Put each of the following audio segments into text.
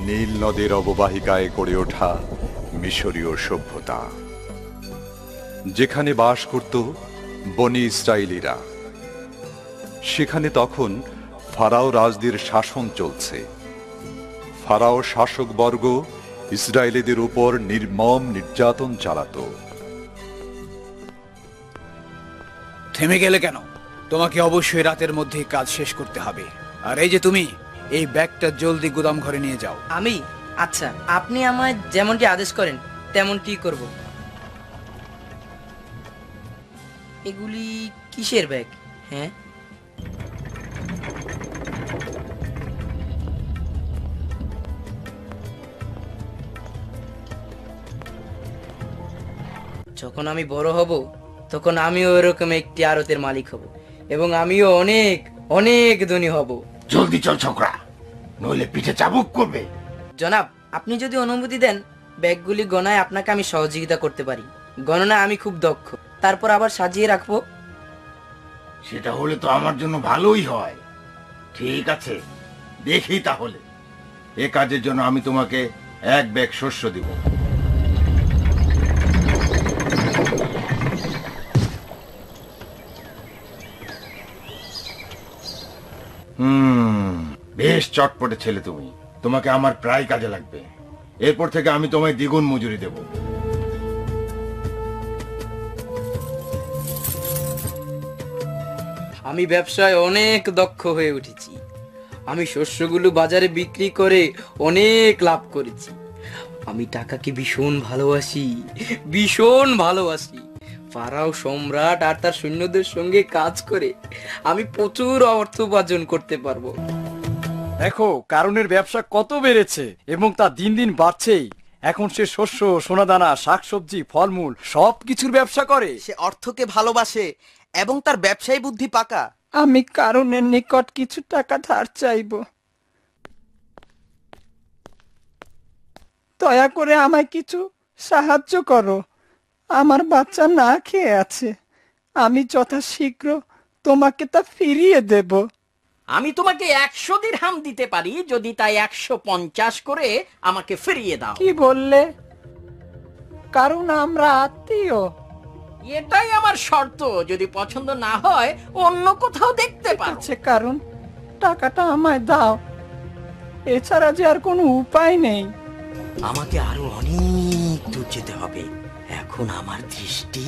নীল নদের অববাহিকায় গড়ে ওঠা মিশরীয় সভ্যতা, যেখানে বাস করত বনি ইসরায়েলিরা, সেখানে তখন ফারাও রাজদের শাসন চলছে। ফারাও শাসকবর্গ ইসরায়েলিদের উপর নির্মম নির্যাতন চালাতো। থেমে গেলে কেন? তোমাকে অবশ্যই রাতের মধ্যেই কাজ শেষ করতে হবে। আর এই যে তুমি, এই ব্যাগটা জলদি গুদাম ঘরে নিয়ে যাও। আমি? আচ্ছা, আপনি আমায় যেমনটি আদেশ করেন তেমনটি করব। এগুলি কিসের ব্যাগ? হ্যাঁ, যখন আমি বড় হব তখন আমিও এরকম একটি আড়তের মালিক হব এবং আমিও অনেক অনেক ধনী হব। জলদি চল ছোকরা, নইলে পিঠে চাবুক করবে। জনাব, আপনি যদি অনুমতি দেন, ব্যাগগুলি গণায় আপনাকে আমি সহযোগিতা করতে পারি। গণনায় আমি খুব দক্ষ। তারপর আবার সাজিয়ে রাখবো। সেটা হলে তো আমার জন্য ভালোই হয়। ঠিক আছে, দেখি তাহলে। এ কাজের জন্য আমি তোমাকে 1 ব্যাগ শস্য দিব। বেশ চটপটে ছেলে তুমি। তোমাকে আমার প্রায় কাজে লাগবে। এরপর থেকে আমি তোমায় দ্বিগুণ মজুরি দেব। আমি ব্যবসায় অনেক দক্ষ হয়ে উঠেছি। আমি শস্যগুলো বাজারে বিক্রি করে অনেক লাভ করেছি। আমি টাকাকে ভীষণ ভালোবাসি, ভীষণ ভালোবাসি। ফারাও সম্রাট আর তার সৈন্যদের সঙ্গে কাজ করে আমি প্রচুর অর্থ উপার্জন করতে পারবো। দেখো, কারণের ব্যবসা কত বেড়েছে এবং তা দিন দিন বাড়ছেই। এখন সে শস্য, সোনাদানা, শাকসবজি, ফলমূল সবকিছুর ব্যবসা করে। সে অর্থকে ভালোবাসে এবং তার ব্যবসায়ী বুদ্ধি পাকা। আমি কারণের নিকট কিছু টাকা ধার চাইব। দয়া করে আমায় কিছু সাহায্য করো। আমার বাচ্চা না খেয়ে আছে। আমি যথাশীঘ্র তোমাকে তা ফিরিয়ে দেব। আমি তোমাকে 100 দিরহাম দিতে পারি যদি তাই 150 করে আমাকে ফিরিয়ে দাও। কি বললে? কারণ আমরা আত্মীয়। এটাই আমার শর্ত। যদি পছন্দ না হয় অন্য কোথাও দেখতে পারো। আচ্ছা, কারণ টাকাটা আমায় দাও। এছাড়া যে আর কোনো উপায় নেই। আমাকে আরো অনেক দূর যেতে হবে। এখন আমার দৃষ্টি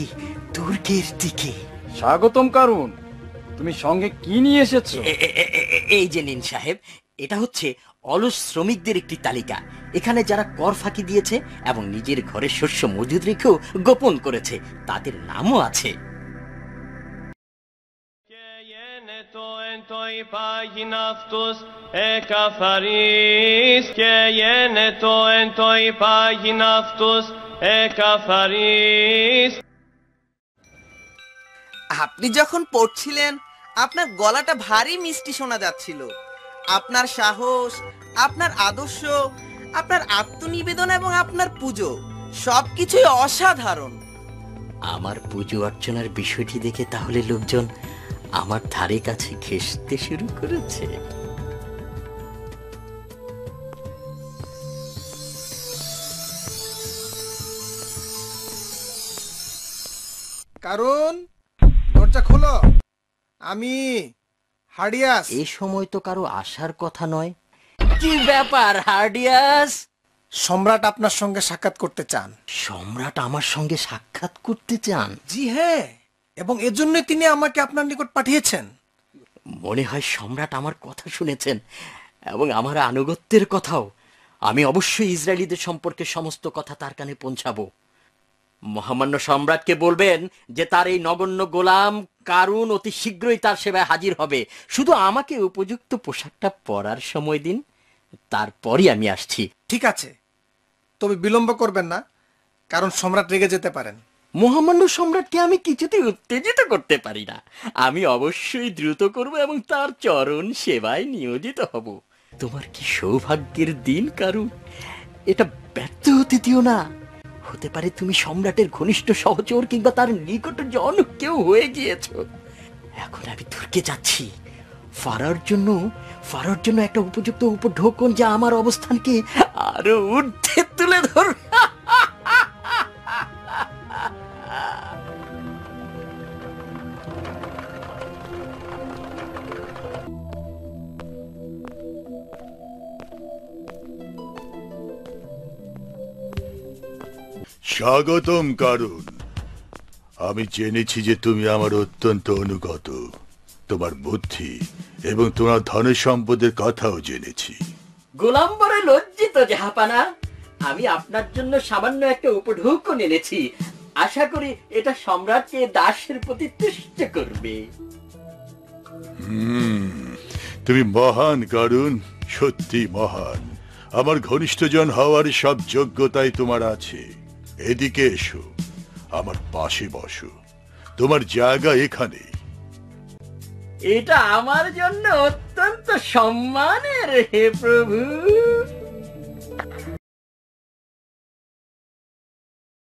দুর্গের দিকে। স্বাগতম কারণ। তুমি সঙ্গে কি নিয়ে এসেছো? এই যে নিন সাহেব, এটা হচ্ছে অলস শ্রমিকদের একটি তালিকা। এখানে যারা কর ফাঁকি দিয়েছে এবং নিজের ঘরে শস্য মজুদ রেখেও গোপন করেছে, তাদের নামও আছে। আপনি যখন পড়ছিলেন আপনার গলাটা ভারী মিষ্টি শোনা যাচ্ছিল। আপনার সাহস, আপনার আদর্শ, আপনার আত্মনিবেদন এবং আপনার পুজো সবকিছুই অসাধারণ। আমার পুজো অর্চনার বিষয়টি দেখে তাহলে লোকজন আমার ধারে কাছে ঘেঁষতে শুরু করেছে। কারণ দরজা খোলো, আমি হার্ডিয়াস। এই সময় তো কারো আসার কথা নয়। কি ব্যাপার হার্ডিয়াস? সম্রাট আপনার সঙ্গে সাক্ষাৎ করতে চান। সম্রাট আমার সঙ্গে সাক্ষাৎ করতে চান? জি হ্যাঁ, এবং এজন্য তিনি আমাকে আপনার নিকট পাঠিয়েছেন। মনে হয় সম্রাট আমার কথা শুনেছেন এবং আমার আনুগত্যের কথাও। আমি অবশ্যই ইসরায়েলিদের সম্পর্কে সমস্ত কথা তার কানে পৌঁছাবো। মহামান্য সম্রাটকে বলবেন যে তার এই নগণ্য গোলাম কারুন অতি শীঘ্রই তার সেবায় হাজির হবে। শুধু আমাকে উপযুক্ত পোশাকটা পরার সময় দিন, তারপরই আমি আসছি। ঠিক আছে, তবে বিলম্ব করবেন না, কারণ সম্রাট রেগে যেতে পারেন। মহামান্য সম্রাটকে আমি কিছুতেই উত্তেজিত করতে পারি না। আমি অবশ্যই দ্রুত করব এবং তার চরণ সেবায় নিয়োজিত হব। তোমার কি সৌভাগ্যের দিন কারুন। এটা ব্যর্থ হতে দিও না। হতে পারে তুমি সম্রাটের ঘনিষ্ঠ সহচর কিংবা তার নিকট জন কেউ হয়ে গিয়েছ। এখন আমি তুর্কে যাচ্ছি। ফারার জন্য একটা উপযুক্ত উপঢৌকন যা আমার অবস্থানকে আরো ঊর্ধ্বে তুলে ধরবে। স্বাগতম কারণ। আমি জেনেছি যে তুমি আমার অত্যন্ত অনুগত। তোমার বুদ্ধি এবং তোমার ধন সম্পদের কথাও জেনেছি। গোলাম বড় লজ্জিত জাহাপানা। আমি আপনার জন্য সামান্য একটা উপঢৌকন এনেছি, আশা করি এটা সম্রাটকে দাসের প্রতি তুষ্ট করবে। তুমি মহান কারণ, সত্যি মহান। আমার ঘনিষ্ঠজন হওয়ার সব যোগ্যতাই তোমার আছে। এদিকে এসো, আমার পাশে বসো। তোমার জায়গা এখানে। এটা আমার জন্য অত্যন্ত সম্মানের, হে প্রভু।